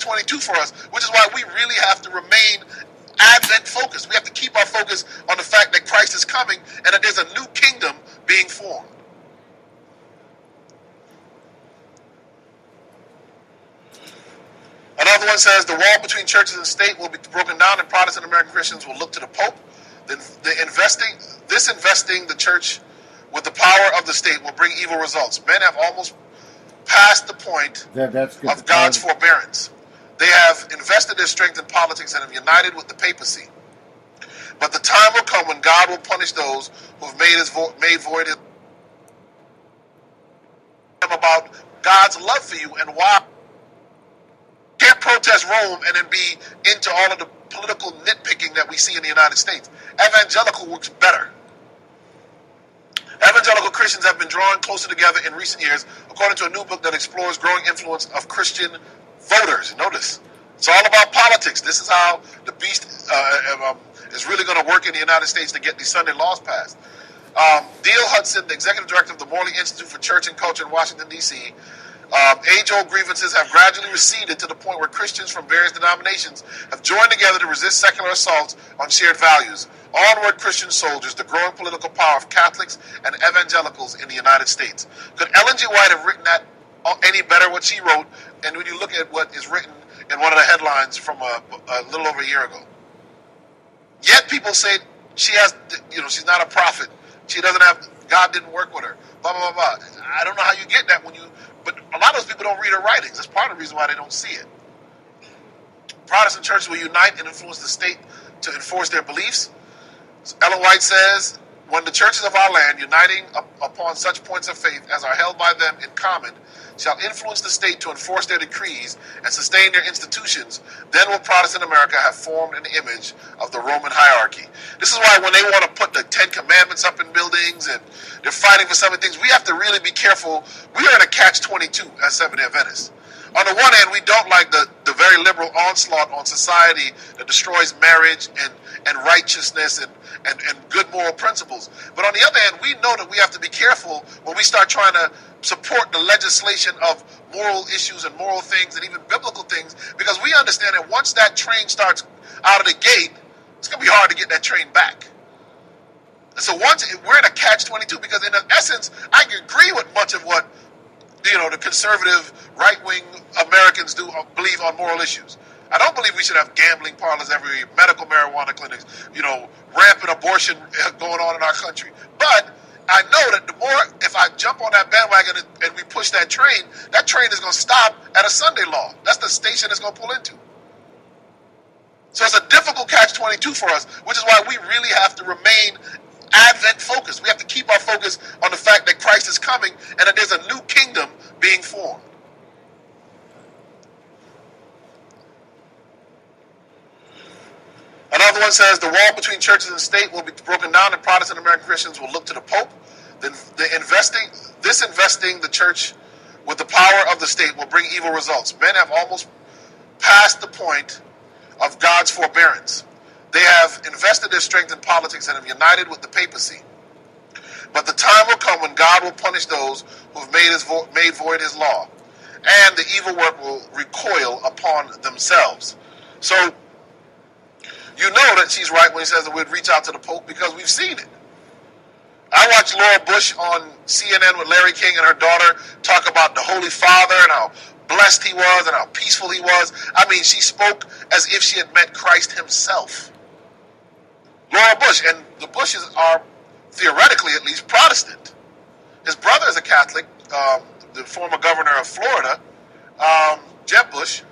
catch-22 for us, which is why we really have to remain Advent focused. We have to keep our focus on the fact that Christ is coming and that there's a new kingdom being formed. Another one says the wall between churches and state will be broken down and Protestant American Christians will look to the Pope. Investing the church with the power of the state will bring evil results. Men have almost passed the point of God's forbearance. They have invested their strength in politics and have united with the papacy. But the time will come when God will punish those who have made void his about God's love for you and why you can't protest Rome and then be into all of the political nitpicking that we see in the United States. Evangelical works better. Evangelical Christians have been drawing closer together in recent years, according to a new book that explores growing influence of Christian voters. Notice, it's all about politics. This is how the beast is really going to work in the United States to get these Sunday laws passed. Dale Hudson, the executive director of the Morley Institute for Church and Culture in Washington, D.C., age-old grievances have gradually receded to the point where Christians from various denominations have joined together to resist secular assaults on shared values. Onward, Christian soldiers, the growing political power of Catholics and evangelicals in the United States. Could Ellen G. White have written that any better, what she wrote? And when you look at what is written in one of the headlines from a little over a year ago. Yet people say she has, she's not a prophet. She doesn't have, God didn't work with her. Blah, blah, blah, blah. I don't know how you get that but a lot of those people don't read her writings. That's part of the reason why they don't see it. Protestant churches will unite and influence the state to enforce their beliefs. Ellen White says, when the churches of our land, uniting upon such points of faith as are held by them in common, shall influence the state to enforce their decrees and sustain their institutions, then will Protestant America have formed an image of the Roman hierarchy. This is why when they want to put the Ten Commandments up in buildings and they're fighting for some of the things, we have to really be careful. We are in a catch-22 as Seventh-day Adventists. On the one hand, we don't like the very liberal onslaught on society that destroys marriage and righteousness and good moral principles. But on the other hand, we know that we have to be careful when we start trying to support the legislation of moral issues and moral things and even biblical things, because we understand that once that train starts out of the gate, it's going to be hard to get that train back. And so we're in a catch-22, because in essence, I can agree with much of what the conservative right-wing Americans believe on moral issues. I don't believe we should have gambling parlors everywhere, medical marijuana clinics, rampant abortion going on in our country. But I know that the more, if I jump on that bandwagon and we push that train is going to stop at a Sunday law. That's the station it's going to pull into. So it's a difficult catch-22 for us, which is why we really have to remain Advent focused. We have to keep our focus on the fact that Christ is coming and that there's a new kingdom being formed. Another one says the wall between churches and state will be broken down and Protestant American Christians will look to the Pope. Then investing the church with the power of the state will bring evil results. Men have almost passed the point of God's forbearance. They have invested their strength in politics and have united with the papacy. But the time will come when God will punish those who have made void his law, and the evil work will recoil upon themselves. So, you know that she's right when he says that we'd reach out to the Pope, because we've seen it. I watched Laura Bush on CNN with Larry King and her daughter talk about the Holy Father and how blessed he was and how peaceful he was. I mean, she spoke as if she had met Christ himself. Laura Bush, and the Bushes are, theoretically at least, Protestant. His brother is a Catholic, the former governor of Florida, Jeb Bush.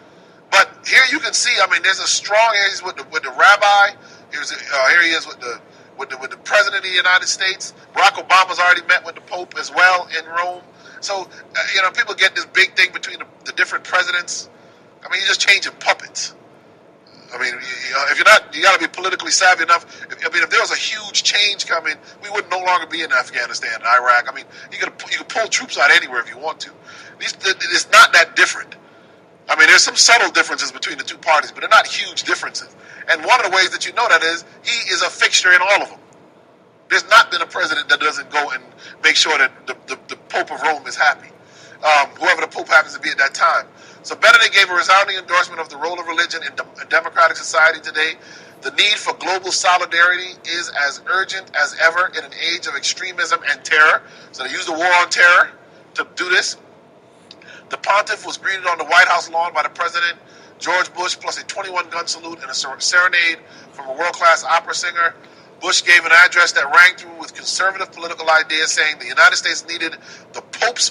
But here you can see, there's a strong areas with the rabbi. Here he is with the president of the United States. Barack Obama's already met with the Pope as well in Rome. So, people get this big thing between the different presidents. You're just changing puppets. If you're not, you got to be politically savvy enough. If there was a huge change coming, we would no longer be in Afghanistan and Iraq. You could pull troops out anywhere if you want to. It's not that different. There's some subtle differences between the two parties, but they're not huge differences. And one of the ways that you know that is he is a fixture in all of them. There's not been a president that doesn't go and make sure that the Pope of Rome is happy. whoever the Pope happens to be at that time. So Benedict gave a resounding endorsement of the role of religion in democratic society today. The need for global solidarity is as urgent as ever in an age of extremism and terror. So they used the war on terror to do this. The pontiff was greeted on the White House lawn by the President George Bush, plus a 21-gun salute and a serenade from a world-class opera singer. Bush gave an address that rang through with conservative political ideas, saying the United States needed the Pope's